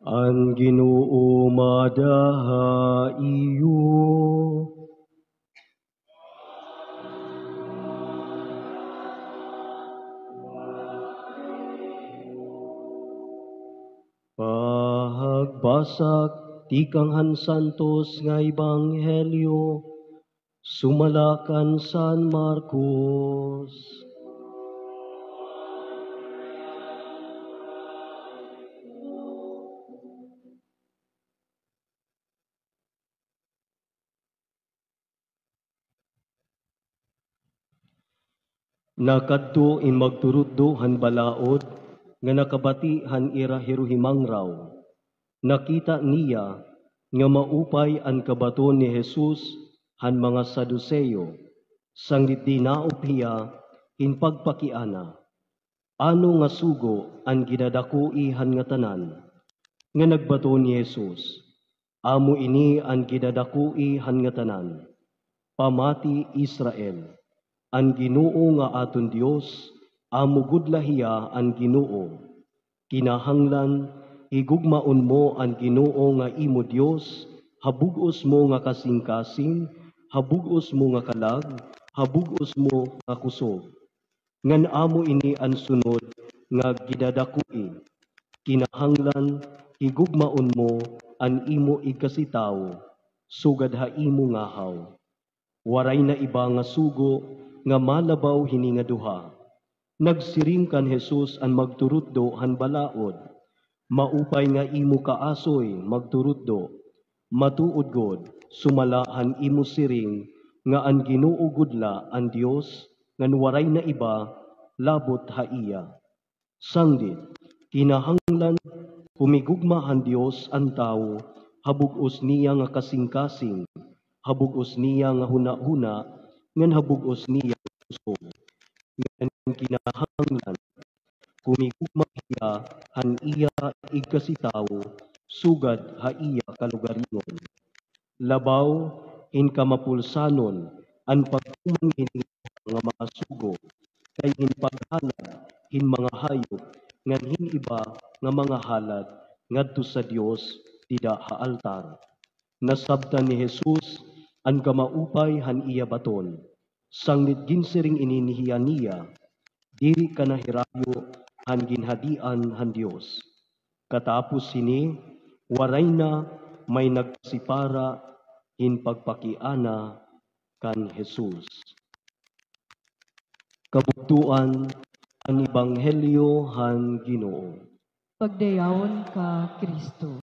Ang Ginoo madaha iyo. Pagbasag ti Kanghan Santos nga Ebanghelyo sumalakan San Marcos. Nakadto in magturuddo han balaod nga nakabati han ira hiruhimang raw. Nakita niya nga maupay ang kabaton ni Jesus han mga Saduseyo, sanglit dinaop hiya in pagpakiana. Ano nga sugo ang gidadakui han nga tanan, nga nagbato ni Jesus. Amo ini ang gidadakui han nga tanan. Pamati Israel, ang Ginoo nga aton Dios, amo gudlahiya ang Ginoo. Kinahanglan higugmaon mo ang Ginoo nga imo Dios, habugos mo nga kasing-kasing, habugos mo nga kalag, habugos mo nga kusog. Ngan amo ini ang sunod nga gidadakui. Kinahanglan higugmaon mo ang imo igkasitaw, sugad ha imo ngahaw. Waray na iba nga sugo nga malabaw hini nga duha. Nagsiring kan Jesus ang magturuddo han balaod. Maupay nga imo kaasoy magturuddo. Matuod god sumala han imo siring nga ang Ginoo gudla ang Dios ngan waray na iba labot ha iya. Sangdit kinahanglan humigugma han Dios ang tawo, habugos niya nga kasing-kasing, habugos niya nga huna-huna, ngan habugos niya nga kusog. Ngan kinahanglan kumigugma hiya han iya igkasitaw, sugad ha iya kalugaringon. Labaw in kamapulsanon ang pagtuman hini nga mga sugo, kay hinpaghalad hin mga hayop, ngan hin iba nga mga halad ngadto sa Dios dida ha altar. Nasabtan ni Jesus ang kamaupay han iya baton. Sanglit ginsiring ininihiya niya, diri ka nahirayo han ginhadian han Dios. Katapos sini, waray na may nagsipara hin pagpakiana kan Jesus. Kabugtuan ang Ebanghelyo han Ginoo. Pagdayawon ka, Kristo.